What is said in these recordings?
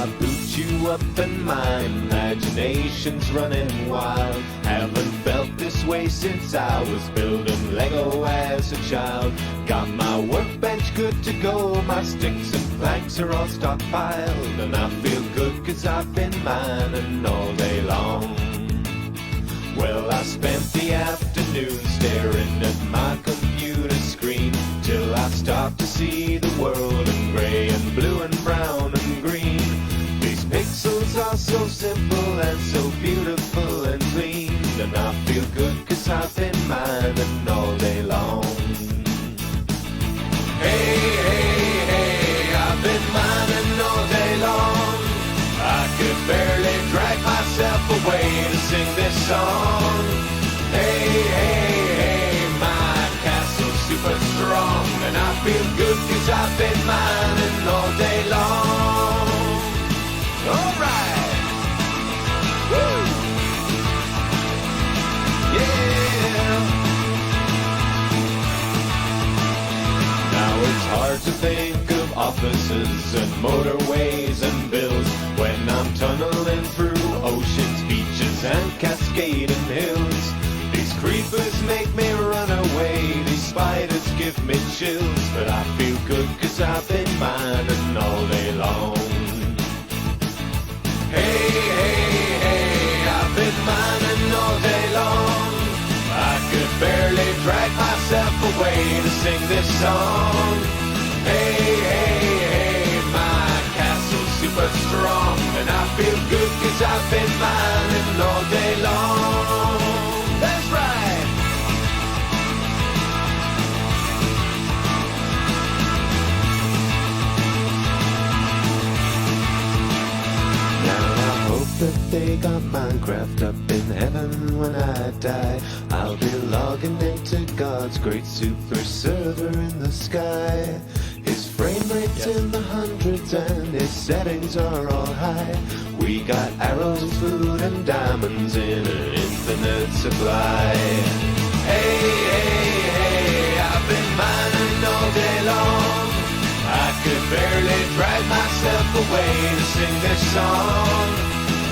I boot you up and my imagination's running wild. Haven't felt this way since I was building Lego as a child. Got my workbench good to go, my sticks and planks are all stockpiled. And I feel good 'cause I've been mining all day long. Well, I spent the afternoon staring at my computer screen till I start to see the world in gray and blue and brown and green. These pixels are so simple and so beautiful and clean, and I feel good 'cause I've been mining all day long. Hey, hey, hey, I've been mining all day long. I could barely drag myself away to sing this song. Hey, hey, hey, my castle's super strong, and I feel good 'cause I've been mining all day long. All right. Woo. Yeah. Now it's hard to think of offices and motorways and bills when I'm tunneling through oceans, beaches, and cascading hills. These creepers make me run away, these spiders give me chills, but I feel good 'cause I've been mining all day long. Hey, hey, hey, I've been mining all day long. I could barely drag myself away to sing this song. Hey, hey, hey, my castle's super strong, and I feel good 'cause I've been mining all day long. That's right. Now I hope that they got Minecraft up in heaven when I die. I'll be logging into God's great super server in the sky. His frame rate's in the hundreds and his settings are all high. We got arrows, food, and diamonds in an infinite supply. Hey, hey, hey, I've been mining all day long. I could barely drag myself away to sing this song.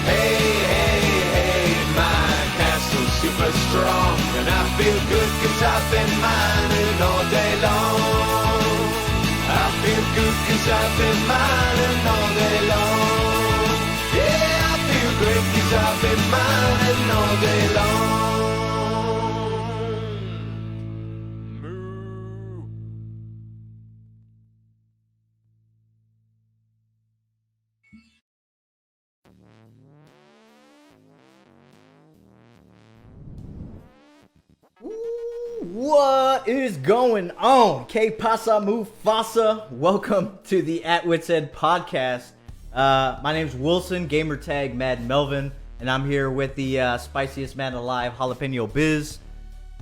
Hey, hey, hey, my castle's super strong, and I feel good 'cause I've been mining all day long. I feel good 'cause I've been mining all day long. Yeah, I feel great 'cause I've been mining all day long. What is going on? Que pasa, Mufasa? Welcome to the At Wits End podcast. My name's Wilson, gamer tag Mad Melvin, and I'm here with the spiciest man alive, Jalapeno Biz.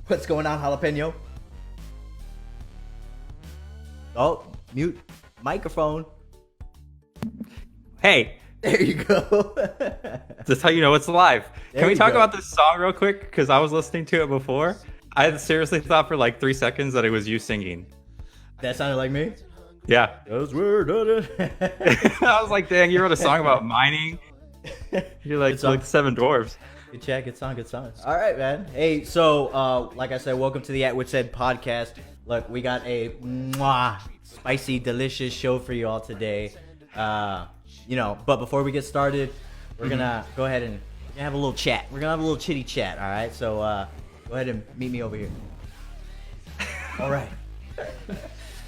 What's going on, Jalapeno? Oh, mute microphone. Hey, there you go. that's how you know it's live. Can we talk go. about this song real quick? Because I was listening to it before. I seriously thought for like 3 seconds that it was you singing. That sounded like me? Yeah. Because we're done it. I was like, dang, you wrote a song about mining? You're like the Seven Dwarves. Good chat, good song, good song. All right, man. Hey, so like I said, welcome to the At Wits End podcast. Look, we got a spicy, delicious show for you all today. But before we get started, we're gonna go ahead and have a little chat. We're gonna have a little chitty chat. All right, so go ahead and meet me over here. All right.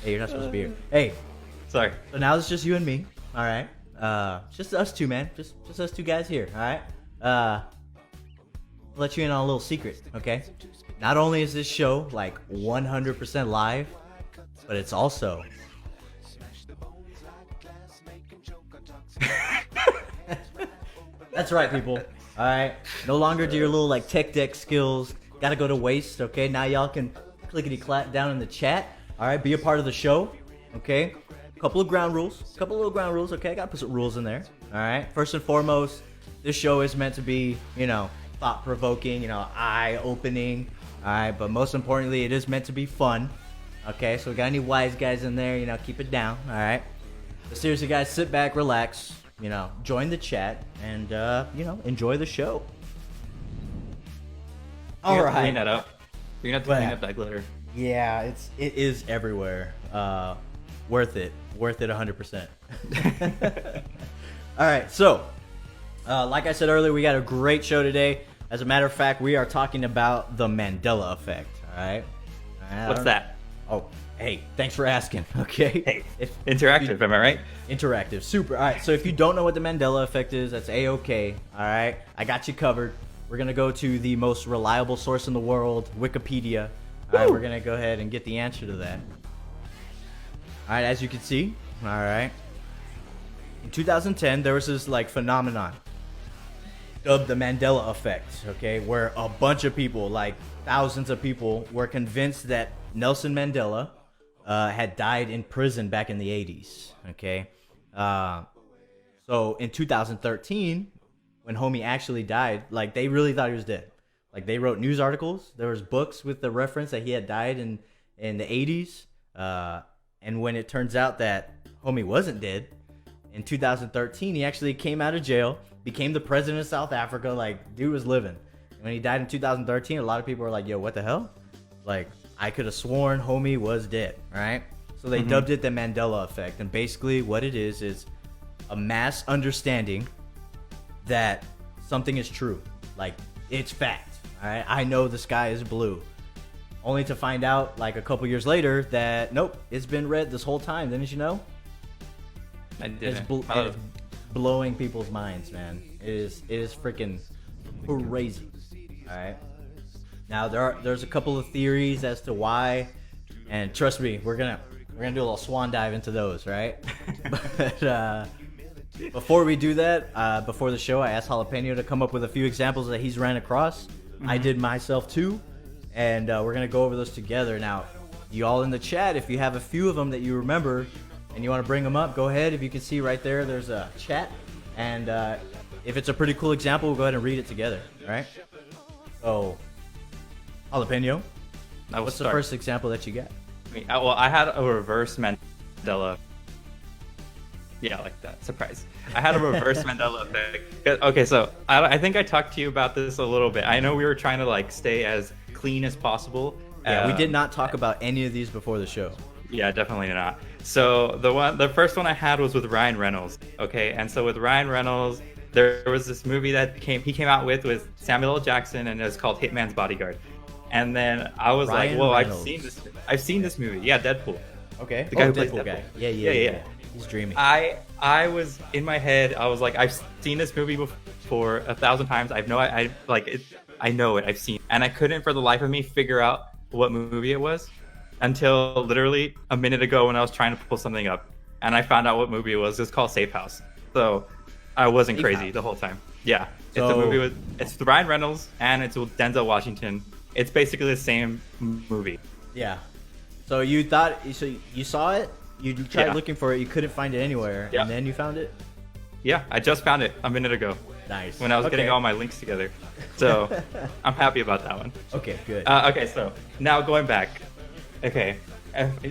Hey, you're not supposed to be here. Hey, Sorry. so now it's just you and me. All right. Just us two, man. Just us two guys here. All right. I'll let you in on a little secret, okay? Not only is this show like 100% live, but it's also that's right, people. All right. No longer do your little like tech deck skills gotta go to waste. Okay. Now y'all can clickety clap down in the chat. All right. Be a part of the show. Okay. Couple of ground rules. Couple little ground rules. Okay. Gotta put some rules in there. All right. First and foremost, this show is meant to be, thought provoking, eye opening. All right. But most importantly, it is meant to be fun. Okay. So we got any wise guys in there? Keep it down. All right. But seriously, guys, sit back, relax. join the chat and enjoy the show. All right. Clean that up. You're gonna have to clean up that glitter. Yeah, it is everywhere. Worth it 100%. All right, so like I said earlier, we got a great show today. As a matter of fact, we are talking about the Mandela effect. All right. What's that? Oh, hey, thanks for asking. Okay. Hey, interactive, am I right? Interactive, super. All right, so if you don't know what the Mandela effect is, that's a-okay. All right, I got you covered. We're gonna go to the most reliable source in the world, Wikipedia. All right, we're gonna go ahead and get the answer to that. All right, as you can see, all right, in 2010 there was this phenomenon dubbed the Mandela effect. Okay, where a bunch of people, like thousands of people, were convinced that Nelson Mandela had died in prison back in the 80s. Okay, so in 2013. When homie actually died, they really thought he was dead. They wrote news articles. There was books with the reference that he had died in the 80s. And when it turns out that homie wasn't dead, in 2013, he actually came out of jail, became the president of South Africa. Dude was living. And when he died in 2013, a lot of people were like, yo, what the hell? I could have sworn homie was dead, all right? So they dubbed it the Mandela effect. And basically what it is a mass understanding that something is true. It's fact. All right, I know the sky is blue, only to find out a couple years later that nope, it's been red this whole time. Didn't you know? I didn't. It's blowing people's minds, man. It is freaking crazy. All right. Now there's a couple of theories as to why, and trust me, we're gonna do a little swan dive into those, right? But before we do that, before the show, I asked Jalapeno to come up with a few examples that he's ran across. I did myself too, and we're gonna go over those together. Now, you all in the chat, if you have a few of them that you remember and you want to bring them up, go ahead. If you can see right there, there's a chat, and if it's a pretty cool example, we'll go ahead and read it together. All right? So, Jalapeno, what's the first example that you got? I had a reverse Mandela. Yeah, like that. Surprise. I had a reverse Mandela effect. Okay, so I think I talked to you about this a little bit. I know we were trying to stay as clean as possible. Yeah, we did not talk about any of these before the show. Yeah, definitely not. So the first one I had was with Ryan Reynolds. Okay, and so with Ryan Reynolds, there was this movie that he came out with Samuel L. Jackson, and it was called Hitman's Bodyguard. And then I was Ryan well, Reynolds. I've seen this movie. Yeah, Deadpool. Okay. The guy who plays Deadpool Deadpool. guy. Yeah. He's dreamy. I was in my head. I was like, I've seen this movie before 1,000 times. I know it. I've seen, and I couldn't for the life of me figure out what movie it was until literally a minute ago when I was trying to pull something up, and I found out what movie it was. It's called Safe House. So I wasn't crazy the whole time. Yeah, So- it's a movie it's with Ryan Reynolds and it's with Denzel Washington. It's basically the same movie. Yeah. So you saw it, you tried looking for it, you couldn't find it anywhere, Yeah. and then you found it? Yeah, I just found it a minute ago. Nice. When I was Okay. getting all my links together. So I'm happy about that one. Okay, good. Okay, so now going back. Okay,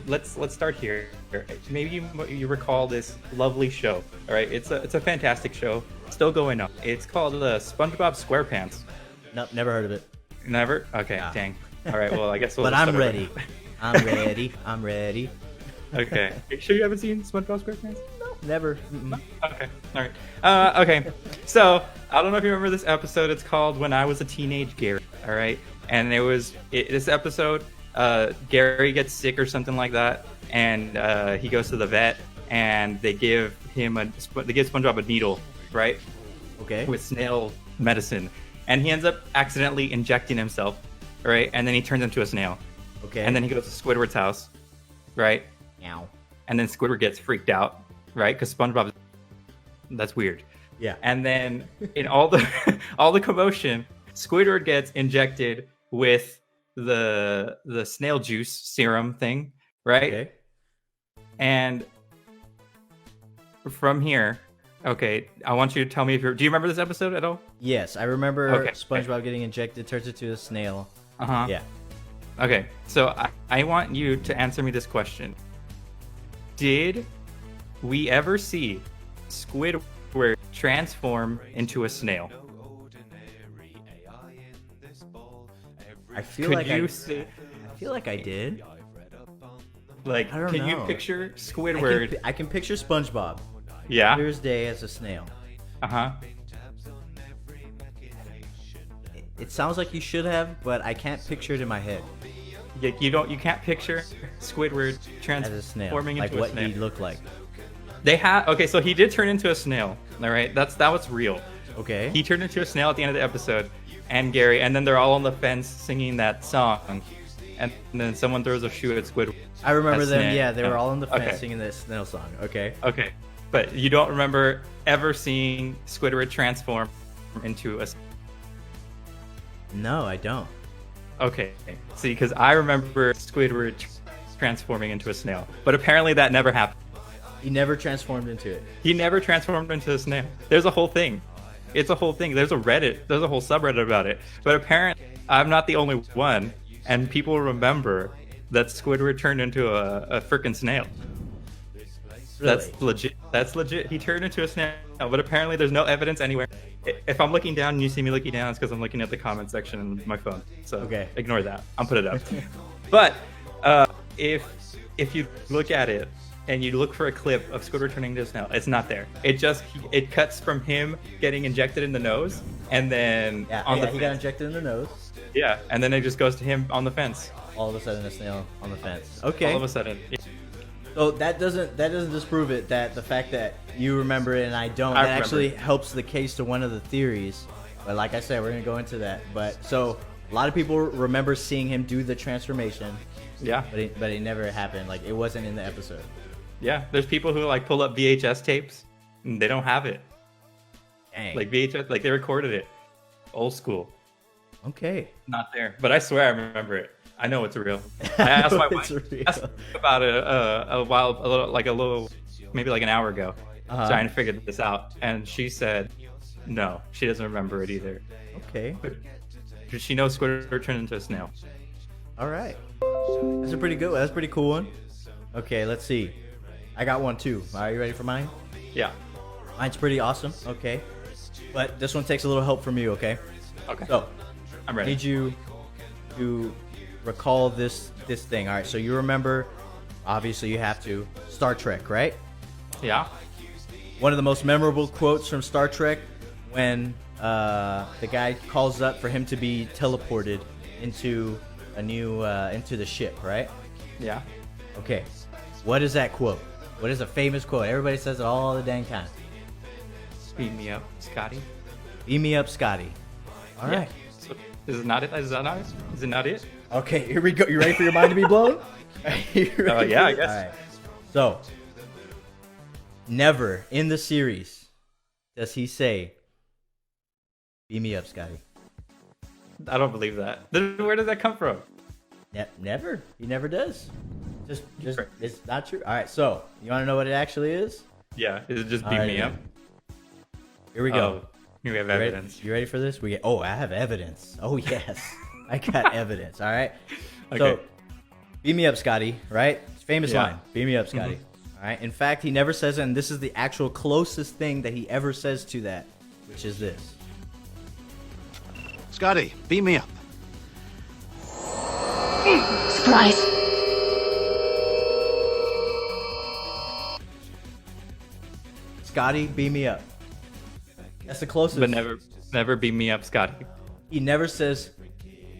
let's start here. Maybe you recall this lovely show. All right, it's a fantastic show, still going on. It's called SpongeBob SquarePants. Nope, never heard of it. Never? Okay, Nah. dang. All right, well I guess we'll. But just I'm start over. ready. I'm ready. I'm ready. Okay, you sure you haven't seen SpongeBob SquarePants? No, never. Mm-mm. Okay, all right. Okay, so I don't know if you remember this episode. It's called "When I Was a Teenage Gary." All right, and this episode. Gary gets sick or something like that, and he goes to the vet, and they give SpongeBob a needle, right? Okay. With snail medicine, and he ends up accidentally injecting himself, right? And then he turns into a snail. Okay. And then he goes to Squidward's house, right? Ow. And then Squidward gets freaked out, right? Because SpongeBob, that's weird. Yeah. And then in all the commotion, Squidward gets injected with the snail juice serum thing, right? Okay. And from here, okay, I want you to tell me do you remember this episode at all? Yes, I remember Okay. SpongeBob getting injected, turns into a snail. Uh-huh. Yeah. Okay, so I want you to answer me this question. Did we ever see Squidward transform into a snail? I feel Could like you I say, feel like I did. like, I don't can you know. picture Squidward? I can picture SpongeBob Yeah. clear as day as a snail. Uh-huh. It sounds like you should have, but I can't picture it in my head You can't picture Squidward as a snail, transforming like into a what snail. he looked like. Okay, so he did turn into a snail. All right, that was real. Okay. He turned into a snail at the end of the episode, and Gary, and then they're all on the fence singing that song, and then someone throws a shoe at Squidward. I remember That's them. snail. Yeah, they were all on the fence Okay. singing this snail song. Okay. Okay, but you don't remember ever seeing Squidward transform into a. No, I don't. Okay, see, because I remember Squidward transforming into a snail, but apparently that never happened. He never transformed into it. He never transformed into a snail. There's a whole thing. It's a whole thing. There's a whole subreddit about it. But apparently, I'm not the only one, and people remember that Squidward turned into a freaking snail. Really? That's legit. That's legit. He turned into a snail, but apparently there's no evidence anywhere. If I'm looking down and you see me looking down, it's because I'm looking at the comment section on my phone. So Okay. ignore that. I'll put it up. But if you look at it and you look for a clip of Squidward turning into a snail, it's not there. It cuts from him getting injected in the nose, and then Yeah, he got injected in the nose. yeah, and then it just goes to him on the fence. All of a sudden, a snail on the fence. Okay. All of a sudden. So that doesn't disprove it, that the fact that you remember it and I don't, I that remember actually it. helps the case to one of the theories. But like I said, we're gonna go into that. But so a lot of people remember seeing him do the transformation, Yeah. but it never happened. Like it wasn't in the episode. Yeah. There's people who like pull up VHS tapes and they don't have it. Dang. Like VHS, like they recorded it. Old school. Okay. Not there. But I swear I remember it. I know it's real. I asked my It's wife real. about it a little, maybe like an hour ago, Uh-huh. trying to figure this out. And she said, no, she doesn't remember it either. Okay. But she knows Squidward turned into a snail. All right. That's a pretty good one. That's a pretty cool one. Okay, let's see. I got one too. Are you ready for mine? Yeah. Mine's pretty awesome. Okay. But this one takes a little help from you, okay? Okay. So, I'm I ready. need you to recall this thing. All right, so you remember, obviously you have to, Star Trek, right? Yeah. One of the most memorable quotes from Star Trek when the guy calls up for him to be teleported into a new into the ship, right? Yeah. Okay. What is that quote? What is a famous quote? Everybody says it all the dang time. Speed me up, Scotty. Beam me up, Scotty. All right. So, is it not it? Is that not it? Is it not it? Okay, here we go. You ready for your mind to be blown? Yeah, I guess. All right. So, never in the series does he say, "Beam me up, Scotty." I don't believe that. Where did that come from? Never. He never does. Just it's not true. All right. So, you want to know what it actually is? Yeah. Is it just All beat right, me then. up? Here we go. Oh, here we have You ready? evidence. You ready for this? I have evidence. Oh yes, I got evidence. All right. So, Okay. beam me up, Scotty. Right? Famous Yeah. line. Beam me up, Scotty. All right. In fact, he never says it, and this is the actual closest thing that he ever says to that, which is this. Scotty, beam me up. Surprise. Scotty, beam me up. That's the closest. But never beat me up, Scotty. He never says,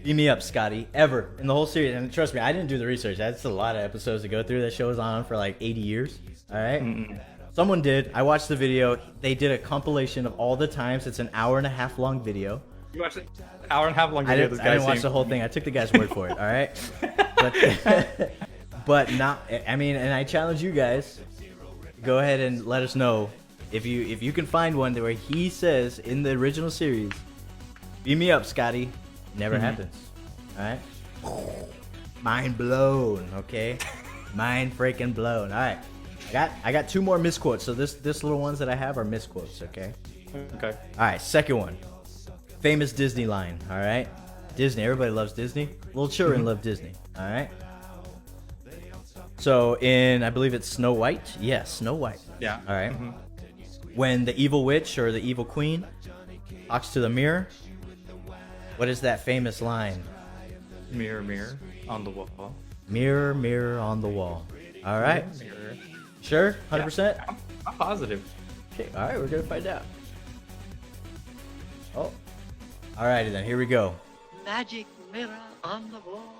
"Beam me up, Scotty," ever in the whole series. And trust me, I didn't do the research. That's a lot of episodes to go through. That show was on for like 80 years. All right. Someone did. I watched the video. They did a compilation of all the times. It's an hour and a half long video. You watched an hour and a half long I video. didn't, This I guy didn't watch saying- the whole thing. I took the guy's word for it. All right. But not. I mean, and I challenge you guys. Go ahead and let us know if you can find one where he says in the original series, "Beam me up, Scotty." Never happens. All right. Mind blown. Okay. Mind freaking blown. All right. I got two more misquotes. So this little ones that I have are misquotes. Okay. Okay. All right. Second one. Famous Disney line. All right. Disney. Everybody loves Disney. Little children love Disney. All right. So in, I believe it's Snow White. Yes, Snow White. Yeah. All right. when the evil witch or the evil queen talks to the mirror, what is that famous line? Mirror, mirror on the wall. Mirror, mirror on the wall. All right. Mirror. Sure? 100%? Yeah, I'm positive. Okay, all right, we're going to find out. Oh. All righty then, here we go. Magic mirror on the wall.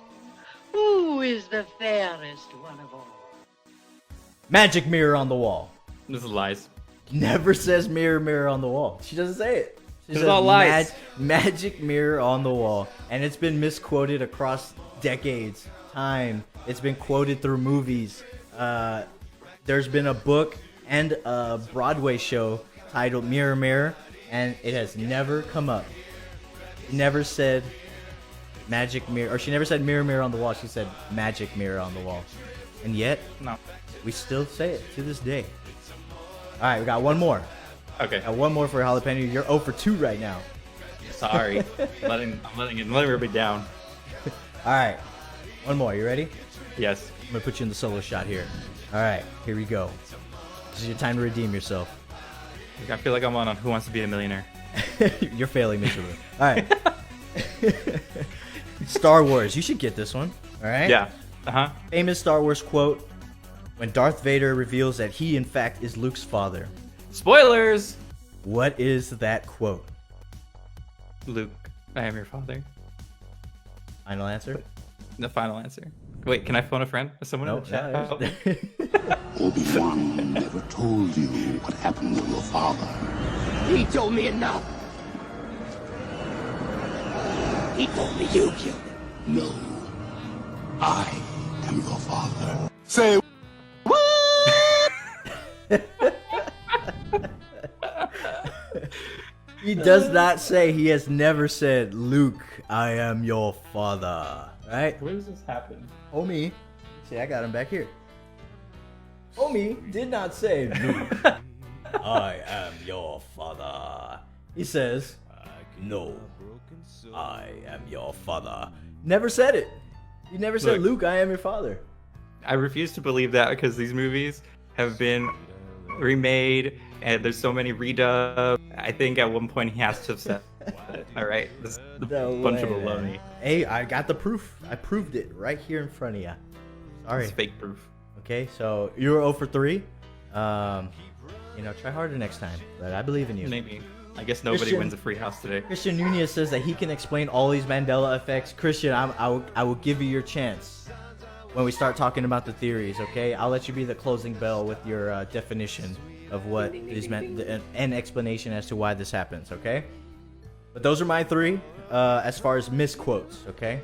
Who is the fairest one of all? Magic mirror on the wall. This is lies. Never says mirror, mirror on the wall. She doesn't say it. She This is says all lies. magic mirror on the wall. And it's been misquoted across decades. Time. It's been quoted through movies. There's been a book and a Broadway show titled Mirror, Mirror, and it has never come up. Never said magic mirror, or she never said mirror, mirror on the wall. She said magic mirror on the wall. And yet, No. we still say it to this day. All right, we got one more. Okay. Got one more for Jalapeno. You're 0 for 2 right now. Sorry. I'm letting everybody down. All right, one more. You ready? Yes. I'm gonna put you in the solo shot here. All right, here we go. This is your time to redeem yourself. I feel like I'm on Who Wants to Be a Millionaire. You're failing miserably. All right. Star Wars. You should get this one. All right. Yeah. Uh-huh. Famous Star Wars quote: when Darth Vader reveals that he, in fact, is Luke's father. Spoilers! What is that quote? Luke, I am your father. Final answer? The final answer. Wait, can I phone a friend? Someone in Nope. the chat? no, Oh. there's- Obi-Wan never told you what happened to your father. He told me enough. He told me you killed him. No. I am your father. Say He does not say, he has never said, Luke, I am your father. Right? Where does this happen? Homie. See, I got him back here. Homie did not say, Luke, I am your father. He says, no, I am your father. Never said it. He never said, Look. Luke, I am your father. I refuse to believe that because these movies have been remade and there's so many redubs. I think at one point he has to have said it. All right, this is a No bunch of way, man. baloney. Hey, I got the proof. I proved it right here in front of you. Sorry. It's fake proof. Okay, so you were 0 for 3. Try harder next time, but I believe in you. Maybe. I guess nobody Christian- wins a free house today. Christian Nunez says that he can explain all these Mandela effects. Christian, I will give you your chance when we start talking about the theories, okay? I'll let you be the closing bell with your definition of what is meant, an explanation as to why this happens, okay? But those are my 3 as far as misquotes, okay?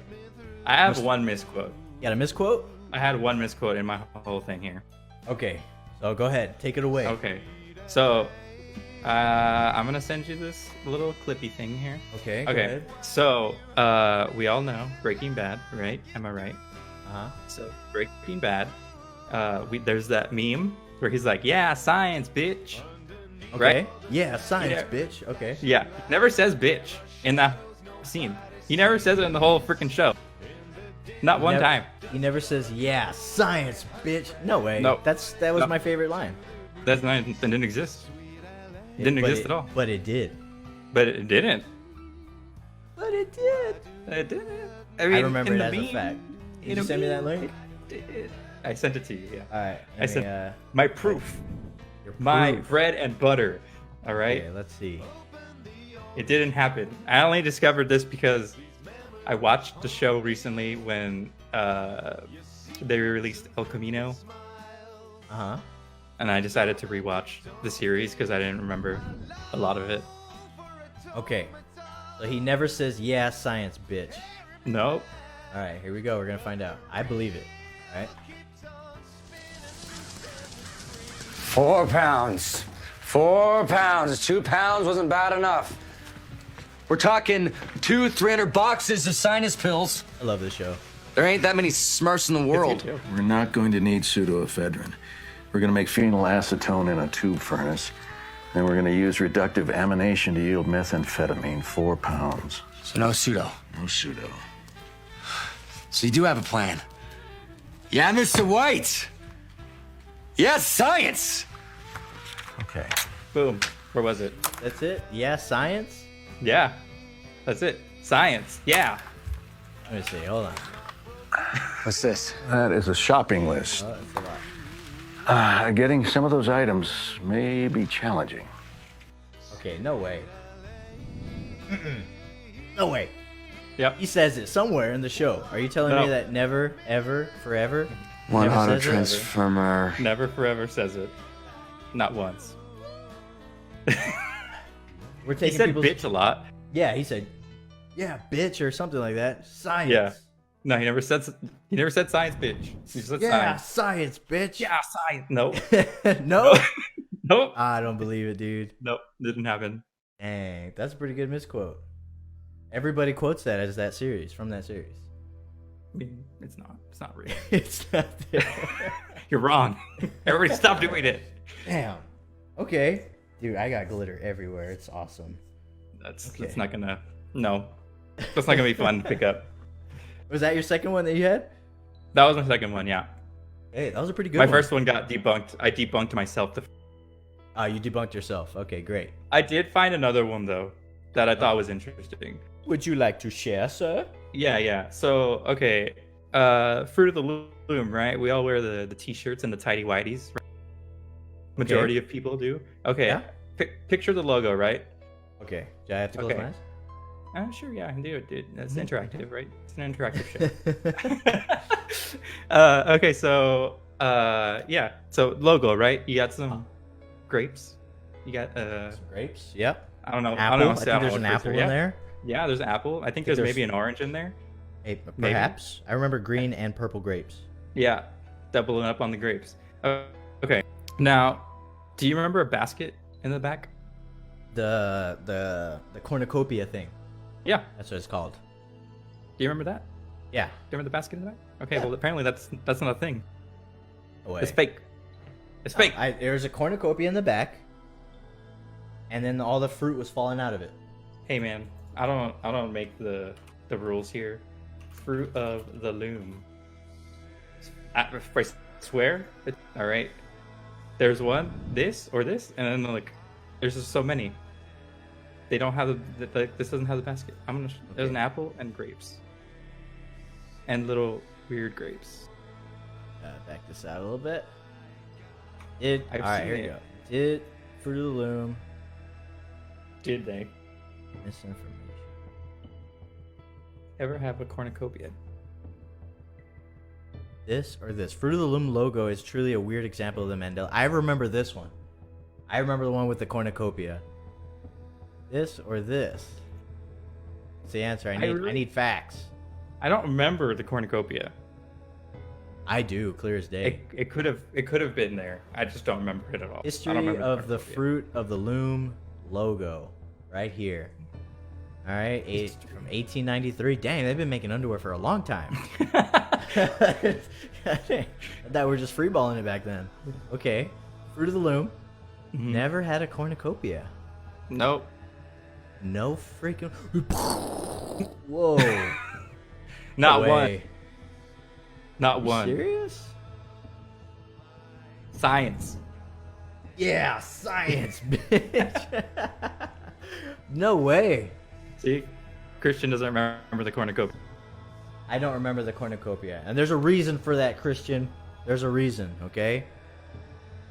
I have one misquote. You got a misquote? I had one misquote in my whole thing here. Okay, so go ahead, take it away. Okay. So, I'm going to send you this little clippy thing here. Okay, go Okay. ahead. So, we all know Breaking Bad, right? Am I right? Uh-huh. So, Breaking Bad, there's that meme where he's like, yeah, science, bitch. Okay. Right? Yeah, science, Yeah. bitch. Okay. Yeah. Never says bitch in that scene. He never says it in the whole freaking show. Not one Never- time. He never says, "Yeah, science, bitch." No way. No. That was No. my favorite line. That didn't exist. It didn't But exist at all. But it did. But it didn't. But it did. It didn't. I mean, remember in it the as a meme, fact. in Did you the send me that meme, link? it did. I sent it to you. Yeah. All right. I said said my proof, my bread and butter. All right. Okay, let's see. It didn't happen. I only discovered this because I watched the show recently when they released El Camino, Uh huh. and I decided to rewatch the series because I didn't remember a lot of it. Okay. So he never says, "Yeah, science, bitch." Nope. All right, here we go. We're gonna find out. I believe it. All right. 4 pounds. 4 pounds. 2 pounds wasn't bad enough. We're talking 300 boxes of sinus pills. I love this show. There ain't that many Smurfs in the world. We're not going to need pseudoephedrine. We're going to make phenylacetone in a tube furnace. Then we're going to use reductive amination to yield methamphetamine, 4 pounds. So no pseudo. No pseudo. So you do have a plan. Yeah, Mr. White. Yes, science. Okay. Boom. Where was it? That's it. Yeah, science. Yeah. That's it. Science. Yeah. Let me see. Hold on. What's this? That is a shopping list. Oh, that's a lot. Getting some of those items may be challenging. Okay, no way. No way. Yep. He says it somewhere in the show. Are you telling No. me that never, ever, forever? One never auto says it? transformer. Never forever says it. Not once. We're He taking said people's... bitch a lot. Yeah, he said, yeah, bitch, or something like that. Science. Yeah. No, he never said science, bitch. He said Yeah, science. science, bitch. Yeah, science. Nope. No? Nope. I don't believe it, dude. Nope. Didn't happen. Dang, that's a pretty good misquote. Everybody quotes that as that series, from that series. I mean, it's not. It's not real. It's not there. You're wrong. Everybody stop doing it. Damn. Okay. Dude, I got glitter everywhere. It's awesome. That's Okay. not gonna. No. That's not gonna be fun to pick up. Was that your second one that you had? That was my second one, yeah. Hey, that was a pretty good My one. first one got debunked. I debunked myself. You debunked yourself. Okay, great. I did find another one though that I thought was interesting. Would you like to share, sir? Yeah. So, okay. Fruit of the Loom, right? We all wear the t-shirts and the tidy whities. Right? Majority of people do. Okay. Yeah. Picture the logo, right? Okay. Do I have to close Okay. my eyes? Sure, yeah, I can do it, dude. That's Mhm, interactive, right? It's an interactive show. Okay, so yeah. So logo, right? You got some grapes. You got Some grapes. Yep. I don't know. Apple. I don't know. I think there's an apple in there. Yeah, there's an apple. I think there's maybe an orange in there. Hey, Maybe. perhaps. I remember green and purple grapes. Yeah, doubling up on the grapes. Okay. Now, do you remember a basket in the back? The cornucopia thing. Yeah. That's what it's called. Do you remember that? Yeah. Do you remember the basket in the back? Okay. Yeah. Well, apparently that's not a thing. No way. It's fake. It's fake. There's a cornucopia in the back, and then all the fruit was falling out of it. Hey man, I don't make the rules here. Fruit of the Loom. I swear. All right. There's one, this or this, and then like, there's just so many. They don't have this doesn't have the basket. There's an apple and grapes, and little weird grapes. Back this out a little bit. I've all right, seen here it. you go. Did Fruit of the Loom Did they misinformation? ever have a cornucopia? This or this? Fruit of the Loom logo is truly a weird example of the Mandela. I remember this one. I remember the one with the cornucopia. This or this? What's the answer? I need facts. I don't remember the cornucopia. I do, clear as day. It could have been there. I just don't remember it at all. I don't History remember of the cornucopia. Fruit of the Loom logo, right here. All right, from 1893. Dang, they've been making underwear for a long time. I thought we were just freeballing it back then. Okay, Fruit of the Loom. Mhm. Never had a cornucopia. Nope. No freaking. Whoa. Not No one. way. Not You one. serious? Science. Yeah, science, bitch. No way. See, Christian doesn't remember the cornucopia. I don't remember the cornucopia, and there's a reason for that, Christian. There's a reason, okay?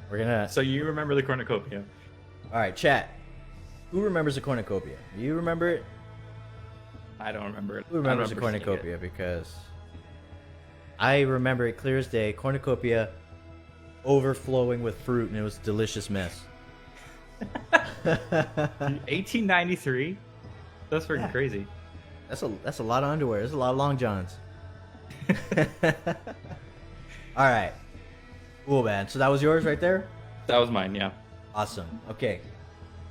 We're gonna. So you remember the cornucopia? All right, chat. Who remembers the cornucopia? Do you remember it? I don't remember it. Who remembers the I don't remember seeing cornucopia? Because I remember it clear as day. Cornucopia overflowing with fruit, and it was a delicious mess. it. 1893. That's freaking Yeah. crazy. That's a lot of underwear. There's a lot of long johns. All right. Cool, man. So that was yours right there? That was mine. Yeah. Awesome. Okay.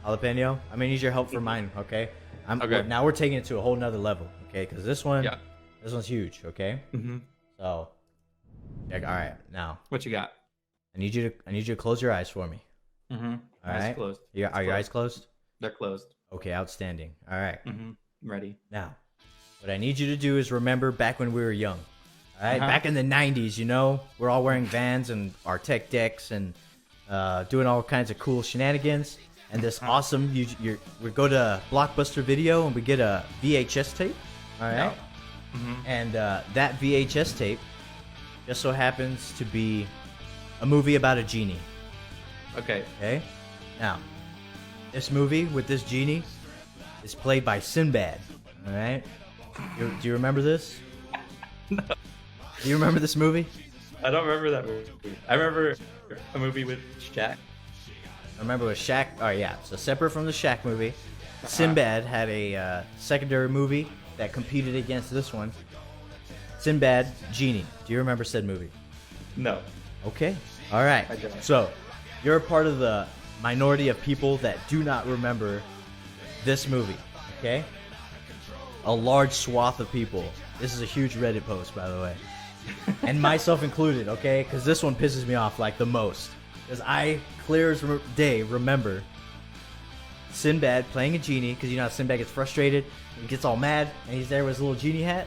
Jalapeno, I'm going to need your help for mine, okay? Okay. Now we're taking it to a whole nother level, okay? Because this one's huge, okay? Mm-hmm. So, yeah, all right. Now, What you got? I need you to close your eyes for me. Mm-hmm. All Eyes right? closed. Are your eyes closed? They're closed. Okay, outstanding. All right. Mm-hmm. Ready. Now, what I need you to do is remember back when we were young. All right? Uh-huh. Back in the 90s, you know, we're all wearing Vans and our tech decks and doing all kinds of cool shenanigans. and this awesome we go to Blockbuster Video and we get a VHS tape. All right. Yeah. Mm-hmm. And that VHS tape just so happens to be a movie about a genie. Okay. Okay. Now, this movie with this genie is played by Sinbad. All right. Do you remember this? No. Do you remember this movie? I don't remember that movie. I remember a movie with Shaq. I remember with Shaq. Oh yeah. So separate from the Shaq movie, Sinbad had a secondary movie that competed against this one. Sinbad, Genie. Do you remember said movie? No. Okay. All right. I don't. So, you're a part of the minority of people that do not remember this movie. Okay? A large swath of people. This is a huge Reddit post, by the way. And myself included, okay? Because this one pisses me off like the most. Because I, clear as day, remember Sinbad playing a genie. Because you know how Sinbad gets frustrated, he gets all mad, and he's there with his little genie hat.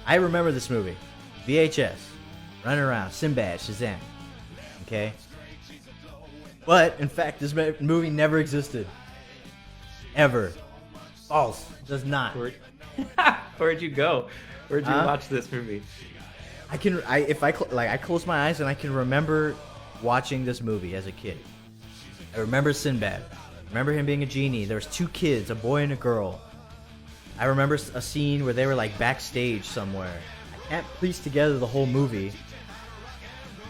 I remember this movie. VHS. Running around. Sinbad, Shazam. Okay? But, in fact, this movie never existed. Ever. False. Does not. Where'd you go? Where'd you watch this movie? I close my eyes and I can remember watching this movie as a kid. I remember Sinbad. I remember him being a genie. There was two kids, a boy and a girl. I remember a scene where they were like backstage somewhere. I can't piece together the whole movie.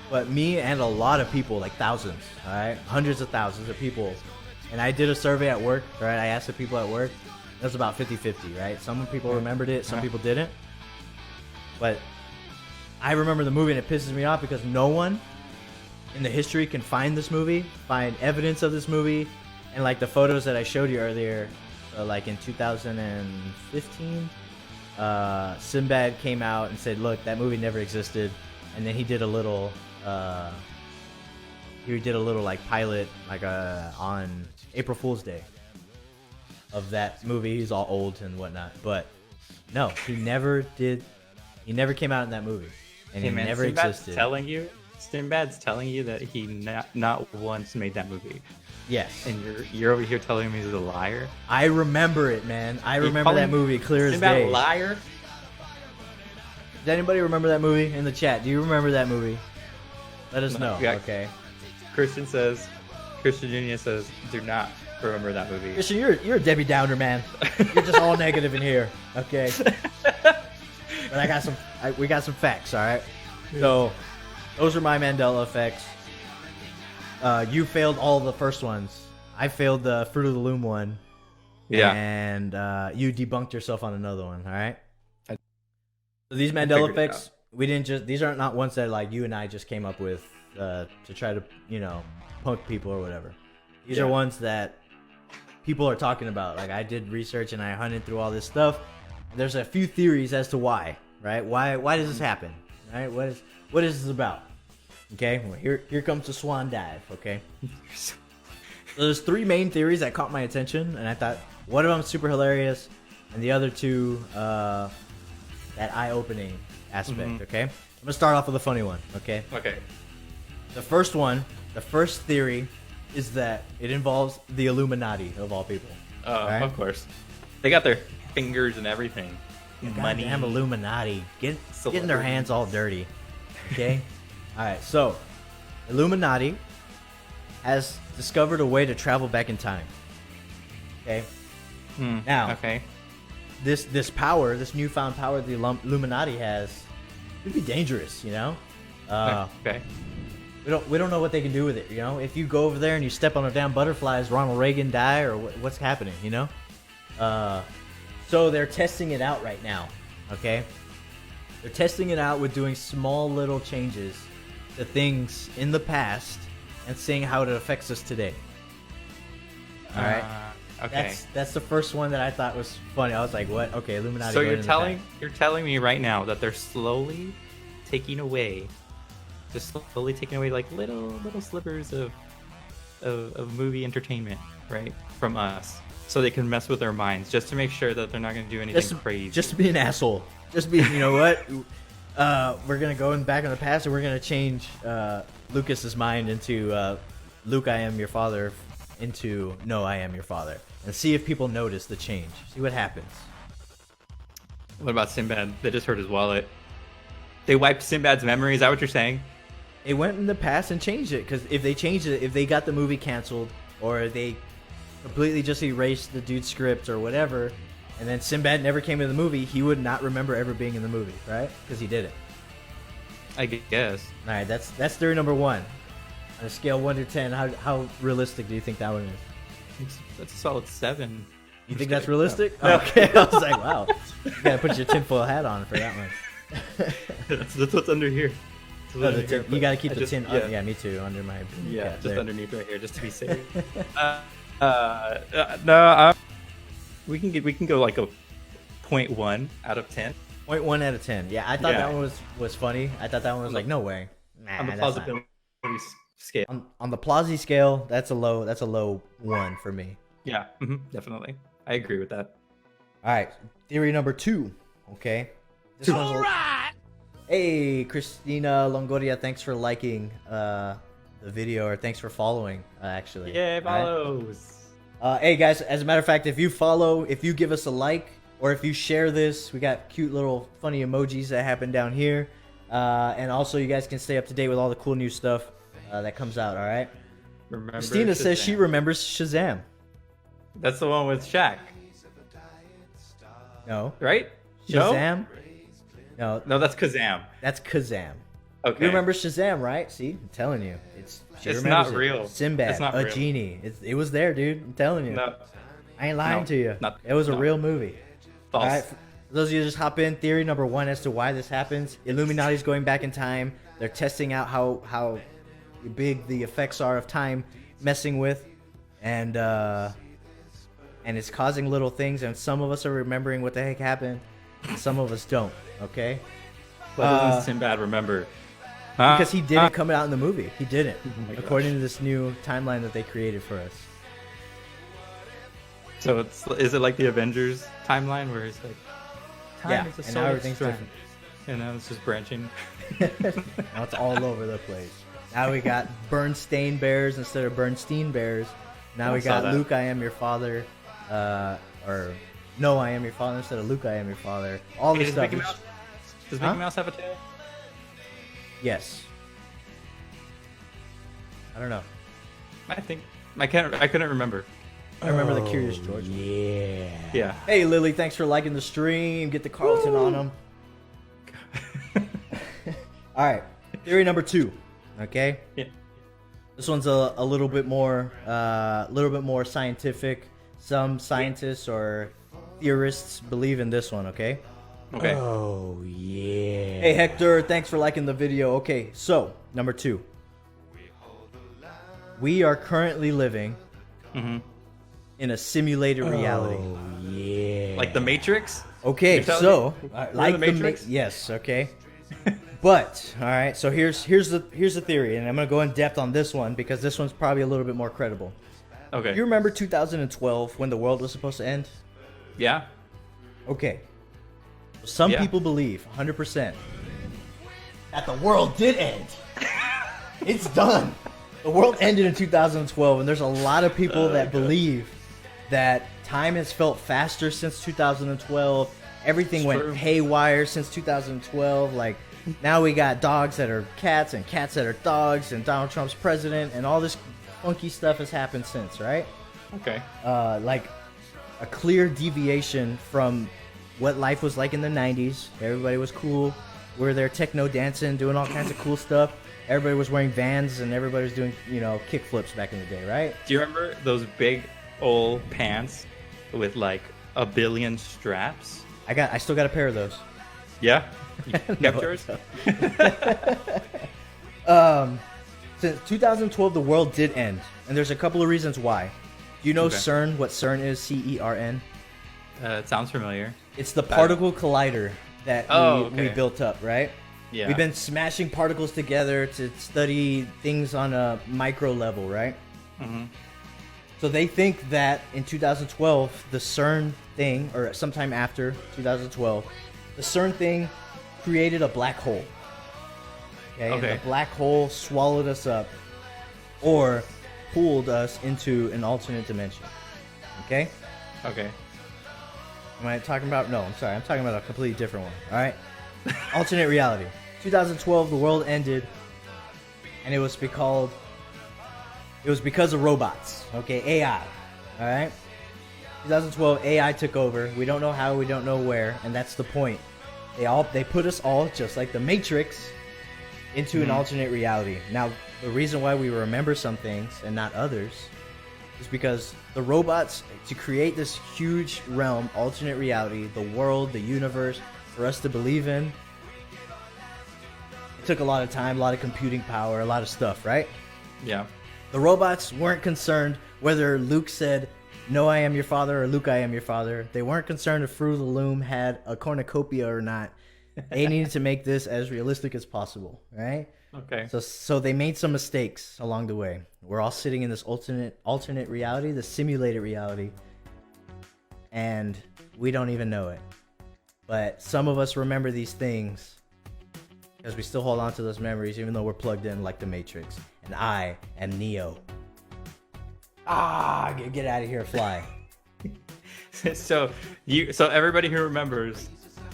But me and a lot of people, like thousands, all right? Hundreds of thousands of people. And I did a survey at work, right? I asked the people at work. It was about 50-50, right? Some people remembered it, some people didn't. But I remember the movie, and it pisses me off because no one in the history can find this movie, find evidence of this movie. And like the photos that I showed you earlier, like in 2015, Sinbad came out and said, look, that movie never existed. And then he did a little like pilot like on April Fool's Day of that movie. He's all old and whatnot, but no, he never came out in that movie, and Hey, he man, never Sinbad's existed. Sinbad's telling you that he not once made that movie, Yes, and you're over here telling me he's a liar. I remember it, man. I remember calling that movie clear as Sinbad day. a liar? Does anybody remember that movie in the chat? Do you remember that movie? Let us know. Yeah. Okay. Christian Jr. says, do not remember that movie. Christian, you're a Debbie Downer, man. You're just all negative in here. Okay. But we got some facts, all right? So, those are my Mandela effects. You failed all the first ones. I failed the Fruit of the Loom one. Yeah. And you debunked yourself on another one, all right? So these figured Mandela it effects, these aren't not ones that like you and I just came up with to try to, punk people or whatever. These are ones that people are talking about. Like I did research and I hunted through all this stuff. There's a few theories as to why, right? Why does this happen? Right? What is this about? Okay, well, here comes the swan dive. Okay, so there's three main theories that caught my attention, and I thought one of them super hilarious, and the other two that eye-opening aspect. Okay, I'm gonna start off with a funny one. Okay. Okay. The first theory is that it involves the Illuminati of all people. Right? Of course. They got their fingers and everything. Money. Goddamn Illuminati. Getting their hands all dirty. Okay? Alright, so Illuminati has discovered a way to travel back in time. Okay? Now, Okay. this power, this newfound power the Illuminati has, could be dangerous, Okay. We don't know what they can do with it, If you go over there and you step on a damn butterfly, does Ronald Reagan die or what's happening, So they're testing it out right now, okay? They're testing it out with doing small little changes to things in the past and seeing how it affects us today. All right? Okay. That's the first one that I thought was funny. I was like, what? Okay, Illuminati. So going you're in the telling past. me right now that they're slowly taking away like little slivers of movie entertainment, right, from us, so they can mess with our minds just to make sure that they're not going to do anything crazy. Just to be an asshole. Just be, you know what? We're gonna go back in the past and we're gonna change Lucas's mind into Luke, I am your father, into No, I Am Your Father, and see if people notice the change. See what happens. What about Sinbad? They just hurt his wallet. They wiped Sinbad's memory. Is that what you're saying? They went in the past and changed it, because if they changed it, if they got the movie canceled, or they completely just erased the dude's script or whatever, and then Sinbad never came in the movie, he would not remember ever being in the movie, right? Because he didn't. I guess. All right, that's theory number one. On a scale 1 to 10, how realistic do you think that one is? That's a solid 7. You think that's realistic? No. Okay, I was like, wow. You gotta put your tinfoil hat on for that one. That's what's under here. Oh, you gotta keep the tin. Yeah. Oh, yeah, me too. Under my just there. underneath right here, just to be safe. No, we can go like a 0.1 out of 10 0.1 out of 10. Yeah, I thought Yeah. that one was funny. I thought that one was like, no way. Nah, on the that's not. plausibility scale. On the Plausi scale, that's a low 1 for me. Yeah, definitely. I agree with that. All right, theory number 2. Okay. This one's Hey, Christina Longoria, thanks for liking the video, or thanks for following, actually. Yay, All right? follows. Hey guys, as a matter of fact, if you follow, if you give us a like, or if you share this, we got cute little funny emojis that happen down here. And also you guys can stay up to date with all the cool new stuff that comes out, all right? Remember Christina says she Shazam. remembers Shazam. That's the one with Shaq, No. right? Shazam? No, No, that's Kazam. that's Kazam. Okay. You remember Shazam, right? See, I'm telling you. She It's remembers not it. real. Sinbad, It's not a real. genie. It was there, dude. I'm telling you. No, I ain't lying No, to you. not- It was a no. real movie. false. All right, for those of you who just hop in, theory number 1 as to why this happens. Illuminati's going back in time. They're testing out how big the effects are of time messing with, and it's causing little things, and some of us are remembering what the heck happened, and some of us don't, okay? What doesn't Sinbad remember? Huh? Because he didn't come out in the movie. He didn't, my according to this new timeline that they created for us. So is it like the Avengers timeline where it's like time Yeah, is a and now sword of everything's strength, different. and now it's just branching. Now it's all over the place. Now we got Bernstein Bears instead of Bernstein Bears. Now we I saw got that. Luke, I Am Your Father, or No, I Am Your Father instead of Luke, I Am Your Father. All Hey, this does stuff. Mickey Mouse, does Mickey Huh? Mouse have a tail? Yes. I don't know. I think I couldn't remember. I remember the Curious George. Yeah. Hey Lily, thanks for liking the stream. Get the Carlton on them. All right, theory number 2. Okay. Yeah. This one's a little bit more scientific. Some scientists or theorists believe in this one. Okay. Okay. Oh yeah. Hey Hector, thanks for liking the video. Okay, so number 2. We are currently living in a simulated reality. Like the Matrix? Okay, You're telling so me like the Matrix? yes, okay. But all right, so here's the theory, and I'm gonna go in depth on this one because this one's probably a little bit more credible. Okay. You remember 2012 when the world was supposed to end? Yeah. Okay. Some Yeah. people believe 100% that the world did end. It's done. The world ended in 2012, and there's a lot of people that believe that time has felt faster since 2012. Everything It's went true. haywire since 2012. Like, now we got dogs that are cats and cats that are dogs, and Donald Trump's president, and all this funky stuff has happened since, right? Okay. Like a clear deviation from what life was like in the 90s. Everybody was cool. We were there techno dancing, doing all kinds of cool stuff. Everybody was wearing Vans, and everybody was doing, kick flips back in the day, right? Do you remember those big old pants with like a billion straps? I still got a pair of those. Yeah. You kept No, yours? Since 2012, the world did end, and there's a couple of reasons why. Do you know Okay. CERN? What CERN is? CERN. It sounds familiar. It's the particle collider that Oh, we okay. built up, right? Yeah. We've been smashing particles together to study things on a micro level, right? Mm-hmm. So they think that in 2012, the CERN thing, or sometime after 2012, the CERN thing created a black hole. Okay? And Okay. the black hole swallowed us up. Or pulled us into an alternate dimension. Okay? Okay. Am I talking about? No, I'm sorry. I'm talking about a completely different one. All right? Alternate reality. 2012, the world ended, and it was because of robots. Okay? AI. All right? 2012, AI took over. We don't know how, we don't know where, and that's the point. They put us all, just like the Matrix, into an alternate reality. Now, the reason why we remember some things and not others is because the robots, to create this huge realm, alternate reality, the world, the universe, for us to believe in, it took a lot of time, a lot of computing power, a lot of stuff, right? Yeah. The robots weren't concerned whether Luke said, "No, I am your father," or "Luke, I am your father." They weren't concerned if Fruit of the Loom had a cornucopia or not. They needed to make this as realistic as possible, right? Okay. So they made some mistakes along the way. We're all sitting in this alternate reality, the simulated reality, and we don't even know it. But some of us remember these things because we still hold on to those memories, even though we're plugged in like the Matrix. And I am Neo. Get out of here, fly. So everybody who remembers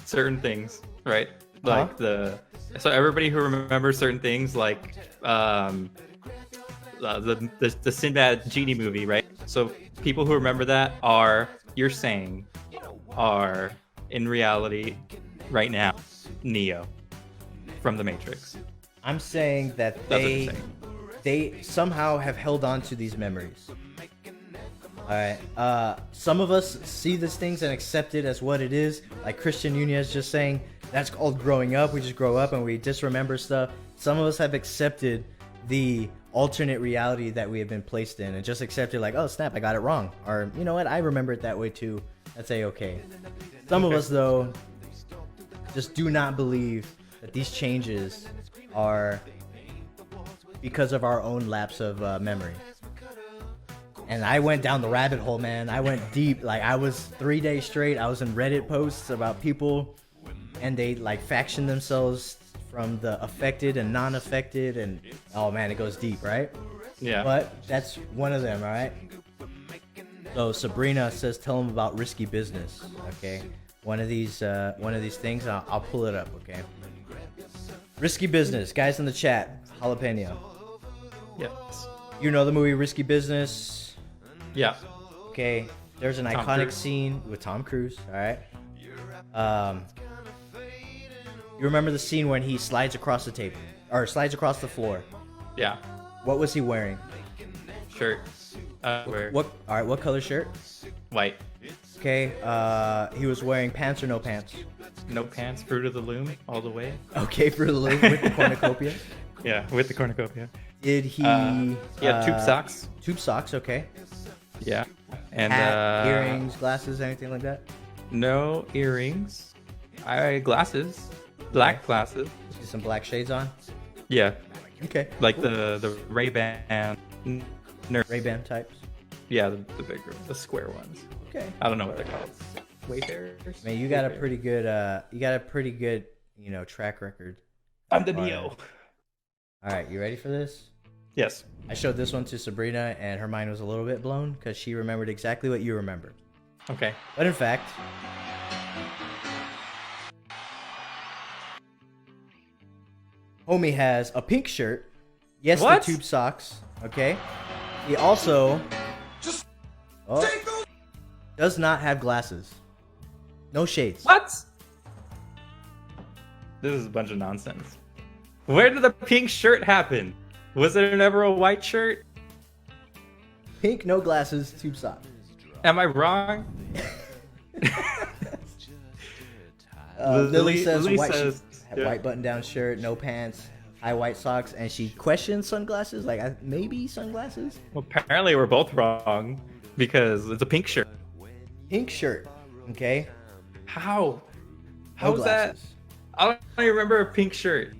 certain things, right? Like so everybody who remembers certain things, like the Sinbad genie movie, right? So people who remember that you're saying are in reality right now Neo from the Matrix. I'm saying that That's what you're saying. they somehow have held on to these memories. Alright, some of us see these things and accept it as what it is, like Christian Nunez just saying, that's called growing up. We just grow up and we disremember stuff. Some of us have accepted the alternate reality that we have been placed in and just accepted like, oh snap, I got it wrong. Or, you know what, I remember it that way too. That's A-okay. Some of us, though, just do not believe that these changes are because of our own lapse of memory. And I went down the rabbit hole, man. I went deep. Like, I was 3 days straight. I was in Reddit posts about people, and they like faction themselves from the affected and non-affected, and oh man, it goes deep, right? Yeah. But that's one of them, all right? So Sabrina says, tell them about risky business. Okay, one of these things. I'll pull it up. Okay. Risky business, guys in the chat. Jalapeno. Yes. You know the movie Risky Business. Yeah. Okay, there's an Tom iconic Cruise. scene with Tom Cruise. All right. You remember the scene when he slides across the table or slides across the floor? Yeah. What was he wearing? Shirt. Where? What? All right. What color shirt? White. Okay. He was wearing pants or no pants? No pants. Fruit of the Loom all the way. Okay, for the loop with the cornucopia. Yeah, with the cornucopia. Did he? Yeah, tube socks. Tube socks. Okay. Yeah. And Hat, earrings, glasses, anything like that? No earrings. Glasses. Black glasses. Some black shades on. Yeah. Okay. Like the Ray-Ban Ray-Ban types. Yeah, the bigger, the square ones. Okay. I don't know what they're called. Wayfarers. Man, you got a pretty good, track record. I'm the Neo. All right, you ready for this? Yes. I showed this one to Sabrina, and her mind was a little bit blown because she remembered exactly what you remembered. Okay. But in fact, homie has a pink shirt. Yes, What? the tube socks. Okay. He also does not have glasses. No shades. What? This is a bunch of nonsense. Where did the pink shirt happen? Was there never a white shirt? Pink, no glasses, tube socks. Am I wrong? Lily says Lily white, says, yeah. white button-down shirt, no pants, high white socks, and she questions sunglasses. Like, maybe sunglasses? Well, apparently we're both wrong because it's a pink shirt. Pink shirt, okay? How? No How's that? glasses. I don't even remember a pink shirt.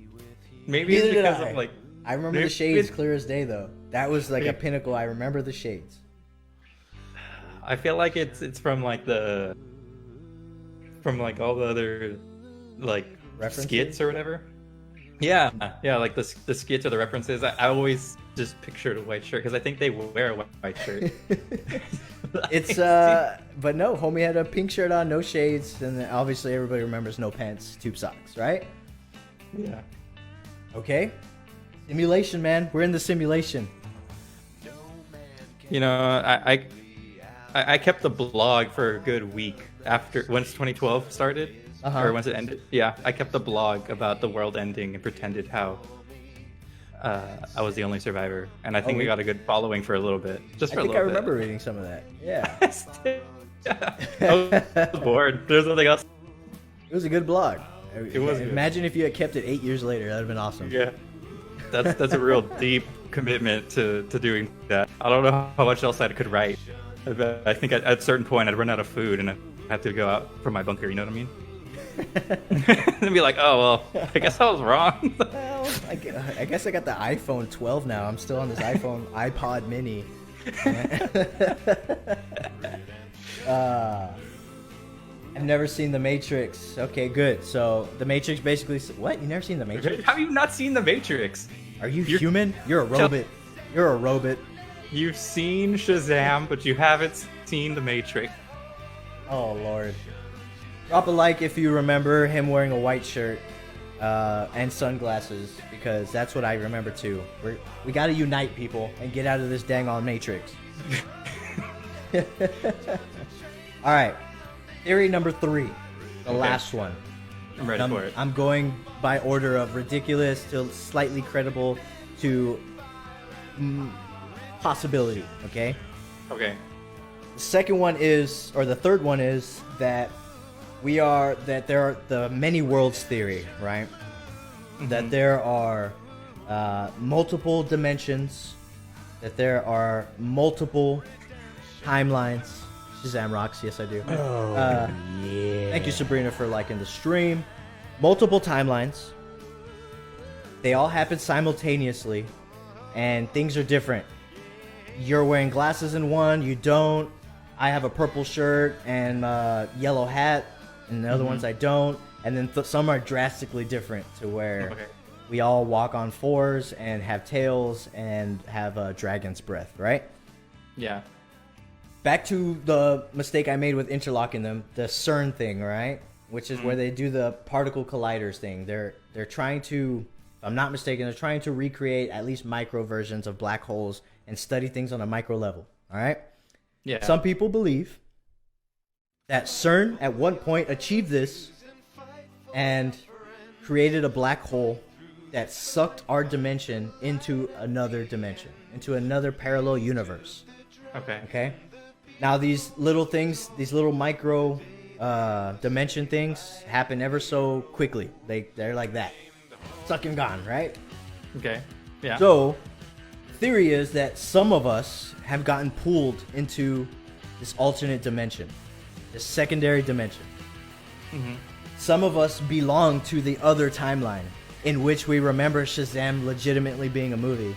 Maybe Neither it's did because I. of like. I remember maybe the shades it's- clear as day, though. That was like a Maybe- pinnacle. I remember the shades. I feel like it's from like all the other like References? skits or whatever. Yeah, like the skits or the references. I always just pictured a white shirt because I think they wear a white shirt. It's but no, homie had a pink shirt on, no shades, and then obviously everybody remembers no pants, tube socks, right? Yeah. Okay. Simulation, man. We're in the simulation. You know, I kept the blog for a good week after once 2012 started, or once it ended. Yeah, I kept the blog about the world ending and pretended how I was the only survivor, and I think we got a good following for a little bit. Just for I a think I little remember bit. reading some of that. Yeah. I was bored. There's nothing else. It was a good blog. It was good. Imagine if you had kept it 8 years later. That would have been awesome. Yeah, that's a real deep commitment to doing that. I don't know how much else I could write. But I think at a certain point I'd run out of food and I'd have to go out from my bunker. You know what I mean? And be like, oh well, I guess I was wrong. Well, I guess I got the iPhone 12 now. I'm still on this iPod Mini. I've never seen The Matrix. Okay, good. So The Matrix basically. What? You never seen The Matrix? Have you not seen The Matrix? Are you human? You're a robot. You're a robot. You've seen Shazam, but you haven't seen The Matrix. Oh Lord. Drop a like if you remember him wearing a white shirt and sunglasses, because that's what I remember too. We gotta unite, people, and get out of this dang on Matrix. All right, theory number 3, the last one. I'm ready for it. I'm going by order of ridiculous to slightly credible to possibility. Okay. Okay. The second one is, or the third one is that there are the many worlds theory, right? Mm-hmm. That there are multiple dimensions, that there are multiple timelines. Shazam rocks, yes I do. Oh, yeah. Thank you, Sabrina, for liking the stream. Multiple timelines. They all happen simultaneously, and things are different. You're wearing glasses in one, you don't. I have a purple shirt and a yellow hat, and the other ones I don't. And then some are drastically different to where we all walk on 4s and have tails and have a dragon's breath, right? Yeah. Back to the mistake I made with interlocking them, the CERN thing, right? Which is where they do the particle colliders thing. They're trying to, if I'm not mistaken, they're trying to recreate at least micro versions of black holes and study things on a micro level, all right? Yeah. Some people believe that CERN at one point achieved this and created a black hole that sucked our dimension into another dimension, into another parallel universe. Okay? Now these little things, these little micro dimension things happen ever so quickly. They're like that. Suck and gone, right? Okay. Yeah. So, the theory is that some of us have gotten pulled into this alternate dimension, this secondary dimension. Mm-hmm. Some of us belong to the other timeline, in which we remember Shazam legitimately being a movie.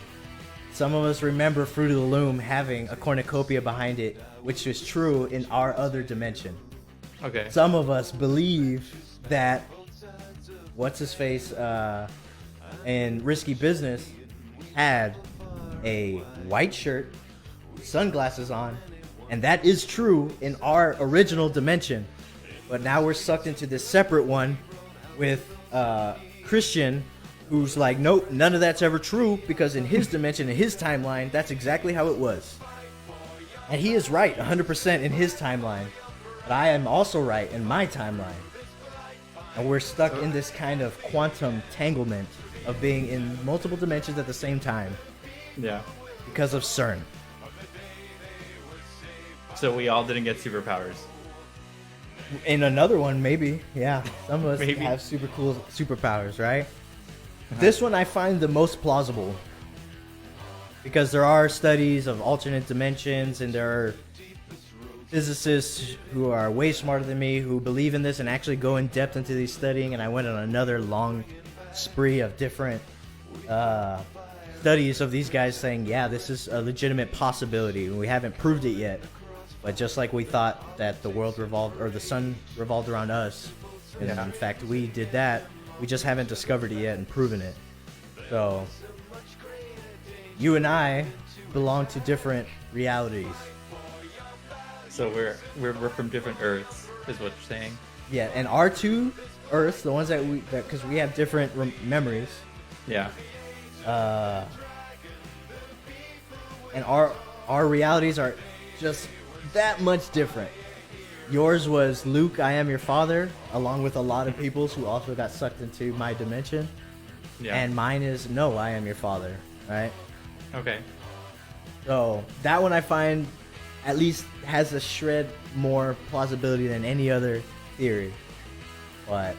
Some of us remember Fruit of the Loom having a cornucopia behind it, which is true in our other dimension. Okay. Some of us believe that what's-his-face in Risky Business had a white shirt, sunglasses on, and that is true in our original dimension. But now we're sucked into this separate one with Christian, who's like, nope, none of that's ever true, because in his dimension, in his timeline, that's exactly how it was. And he is right 100% in his timeline, but I am also right in my timeline. And we're stuck in this kind of quantum tanglement of being in multiple dimensions at the same time. Yeah. Because of CERN. So we all didn't get superpowers. In another one, maybe. Yeah. Some of us Maybe. have super cool superpowers, right? This one I find the most plausible. Because there are studies of alternate dimensions, and there are physicists who are way smarter than me who believe in this and actually go in depth into these studying. And I went on another long spree of different studies of these guys saying, yeah, this is a legitimate possibility. We haven't proved it yet. But just like we thought that the world revolved, or the sun revolved around us, and in fact we did that, We just haven't discovered it yet and proven it. So you and I belong to different realities. So we're from different Earths, is what you're saying. Yeah, and our two Earths, the ones that because we have different memories. Yeah. And our realities are just that much different. Yours was Luke, I am your father, along with a lot of people's who also got sucked into my dimension. Yeah. And mine is no, I am your father, right? Okay. So that one I find at least has a shred more plausibility than any other theory. But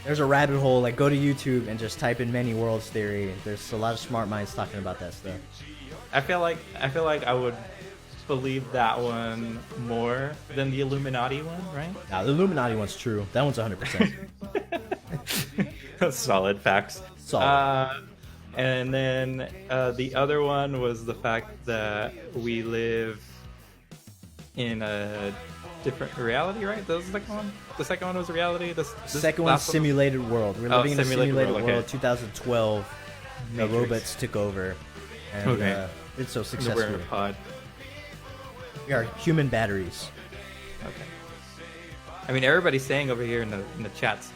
there's a rabbit hole, like go to YouTube and just type in many worlds theory. There's a lot of smart minds talking about that stuff. I feel like I would believe that one more than the Illuminati one, right? Now the Illuminati one's true. That one's 100%. Solid facts. Solid. And then the other one was the fact that we live in a different reality, right? That was the second one? The second one was a reality? This Second one's last one? simulated world. We're living in a simulated simulated world, world. okay. 2012. The Matrix. robots took over. And Okay. did so We're in successfully. a pod. We are human batteries. Okay. I mean, everybody's saying over here in the chats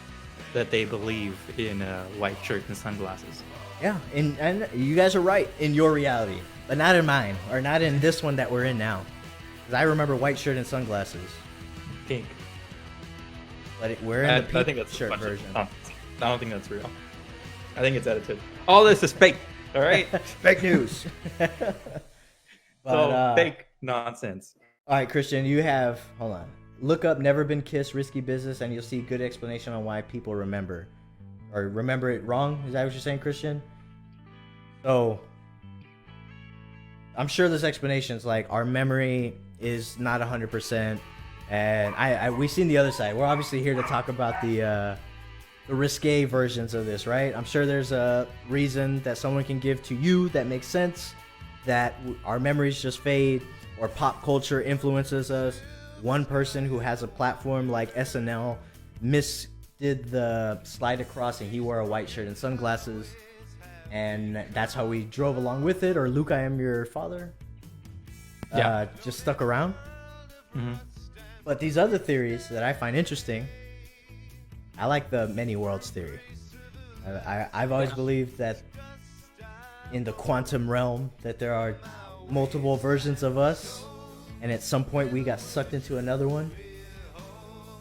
that they believe in white shirts and sunglasses. Yeah, and you guys are right in your reality, but not in mine, or not in this one that we're in now. 'Cause I remember white shirt and sunglasses, Pink. but we're in the pink I think that's a shirt bunch of version. nonsense. I don't think that's real. I think it's edited. All this is fake. All right. Fake news. So fake nonsense. All right, Christian, you have, hold on. Look up Never Been Kissed, Risky Business, and you'll see good explanation on why people remember. Or remember it wrong? Is that what you're saying, Christian? So, I'm sure this explanation is like, our memory is not 100%. And we've seen the other side. We're obviously here to talk about the risque versions of this, right? I'm sure there's a reason that someone can give to you that makes sense, that our memories just fade, or pop culture influences us. One person who has a platform like SNL did the slide across and he wore a white shirt and sunglasses, and that's how we drove along with it. Or Luke, I am your father. Yeah. Just stuck around. Mm-hmm. But these other theories that I find interesting, I like the many worlds theory. I've always believed that in the quantum realm that there are multiple versions of us, and at some point we got sucked into another one.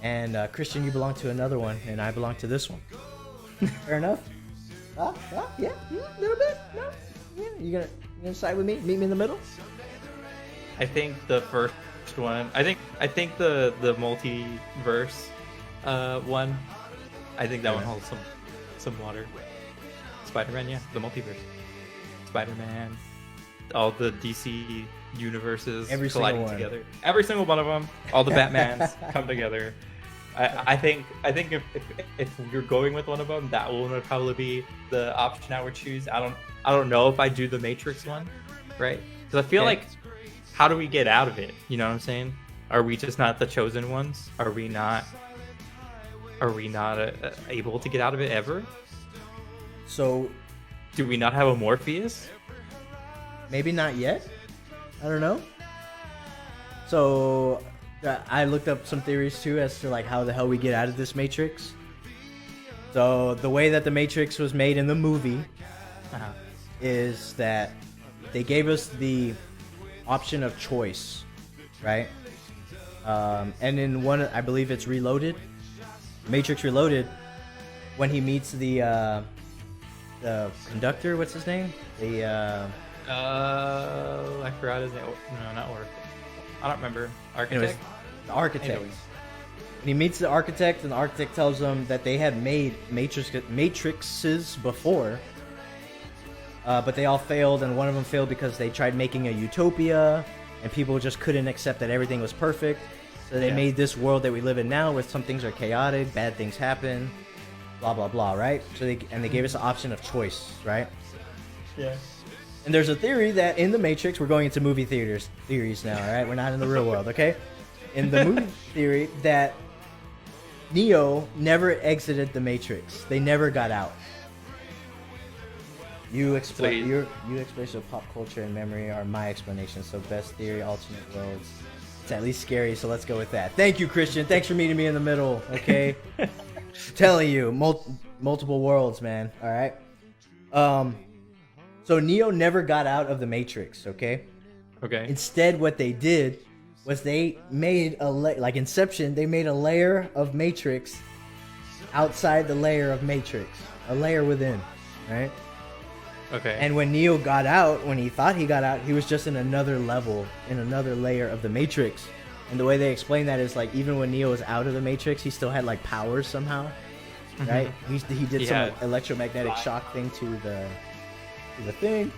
And Christian, you belong to another one, and I belong to this one. Fair enough? Yeah, a little bit. No, yeah. You gonna side with me? Meet me in the middle? I think the first one. I think the multiverse one. I think that one holds some water. Spider-Man, yeah, the multiverse. Spider-Man, all the DC universes Every single colliding one. together. Every single one of them. All the Batmans come together. I think if you're going with one of them, that one would probably be the option I would choose. I don't know if I do the Matrix one, right? Because I feel like, how do we get out of it? You know what I'm saying? Are we just not the chosen ones? Are we not able to get out of it ever? So Do we not have a Morpheus? maybe not yet. I don't know. So I looked up some theories too as to like how the hell we get out of this Matrix. So the way that the Matrix was made in the movie is that they gave us the option of choice, right? And in one, I believe it's Reloaded, Matrix Reloaded, when he meets the conductor, what's his name? I forgot his name. No, not Oracle. I don't remember. Architect? Anyways, the architect. Anyways. And he meets the architect, and the architect tells him that they had made matrices before, but they all failed, and one of them failed because they tried making a utopia, and people just couldn't accept that everything was perfect. So they made this world that we live in now, where some things are chaotic, bad things happen, blah blah blah, right? So they gave us an option of choice, right? Yeah. And there's a theory that in the Matrix, we're going into movie theories now, all right? We're not in the real world, okay? In the movie theory, that Neo never exited the Matrix. They never got out. You explain your explanation of pop culture and memory are my explanation. So best theory, alternate worlds. It's at least scary, so let's go with that. Thank you, Christian. Thanks for meeting me in the middle. Okay, telling you, multiple worlds, man. All right. So Neo never got out of the Matrix. Okay. Okay. Instead, what they did was they made like Inception. They made a layer of Matrix outside the layer of Matrix, a layer within, right? Okay. And when Neo got out, when he thought he got out, he was just in another level, in another layer of the Matrix. And the way they explain that is like even when Neo was out of the Matrix, he still had like powers somehow, right? He did some electromagnetic shock thing to the thing,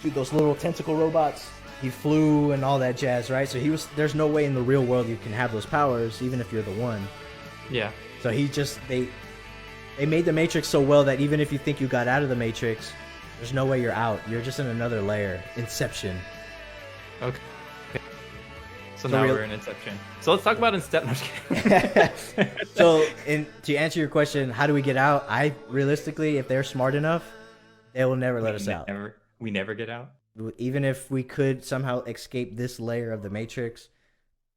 to those little tentacle robots. He flew and all that jazz, right? So there's no way in the real world you can have those powers, even if you're the one. Yeah. So they made the Matrix so well that even if you think you got out of the Matrix, there's no way you're out. You're just in another layer. Inception. Okay. So now we're in Inception. So let's talk about Inception. So, to answer your question, how do we get out? Realistically, if they're smart enough, they will never let us out. We never get out? Even if we could somehow escape this layer of the Matrix,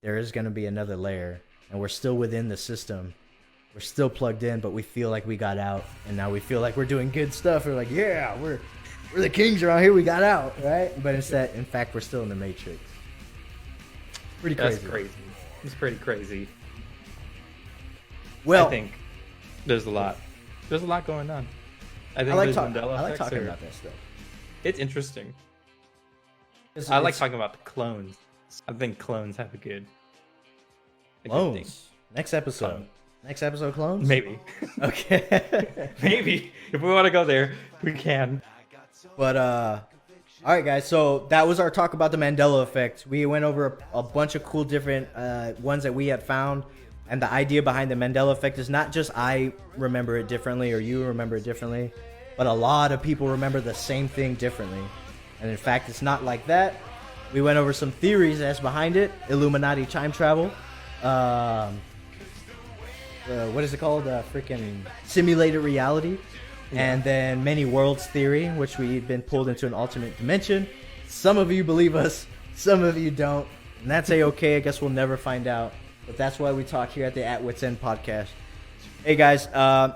there is going to be another layer, and we're still within the system. We're still plugged in, but we feel like we got out, and now we feel like we're doing good stuff. We're like, yeah, we're the kings around here. We got out, right? But instead, in fact, we're still in the Matrix. Pretty crazy. That's crazy. It's pretty crazy. Well, I think there's a lot going on. I think I like Mandela talking effects about that stuff. It's interesting. I like talking about the clones. I think clones have a good clones. thing. Next episode. Next episode, clones? Maybe. Okay. Maybe. If we want to go there, we can. But, all right, guys. So that was our talk about the Mandela effect. We went over a bunch of cool different ones that we had found. And the idea behind the Mandela effect is not just I remember it differently or you remember it differently, but a lot of people remember the same thing differently. And in fact, it's not like that. We went over some theories that's behind it. Illuminati time travel. What is it called? Freaking simulated reality. Yeah. And then many worlds theory, which we've been pulled into an alternate dimension. Some of you believe us, some of you don't. And that's a-okay. I guess we'll never find out. But that's why we talk here at the At Wits End podcast. Hey guys,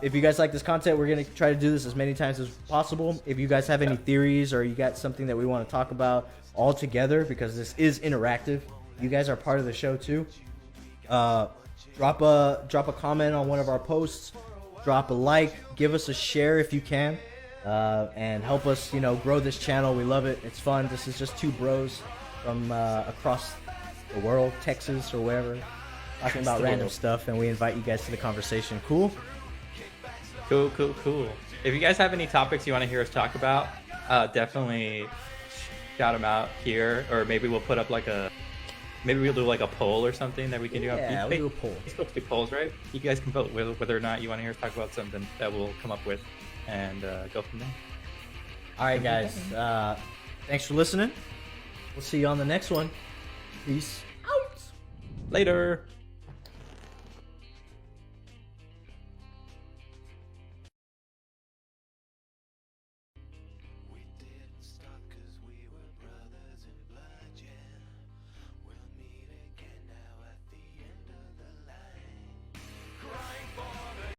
if you guys like this content, we're going to try to do this as many times as possible. If you guys have any theories or you got something that we want to talk about all together, because this is interactive, you guys are part of the show too. Drop a comment on one of our posts, drop a like, give us a share if you can, and help us, grow this channel. We love it. It's fun. This is just two bros from across the world, Texas or wherever, talking about random stuff, and we invite you guys to the conversation. Cool? Cool. If you guys have any topics you want to hear us talk about, definitely shout them out here, or maybe we'll put up maybe we'll do like a poll or something that we can do. Yeah, we'll do a poll. It's supposed to be polls, right? You guys can vote whether or not you want to hear us talk about something that we'll come up with and go from there. All right, guys. Thanks for listening. We'll see you on the next one. Peace out. Later.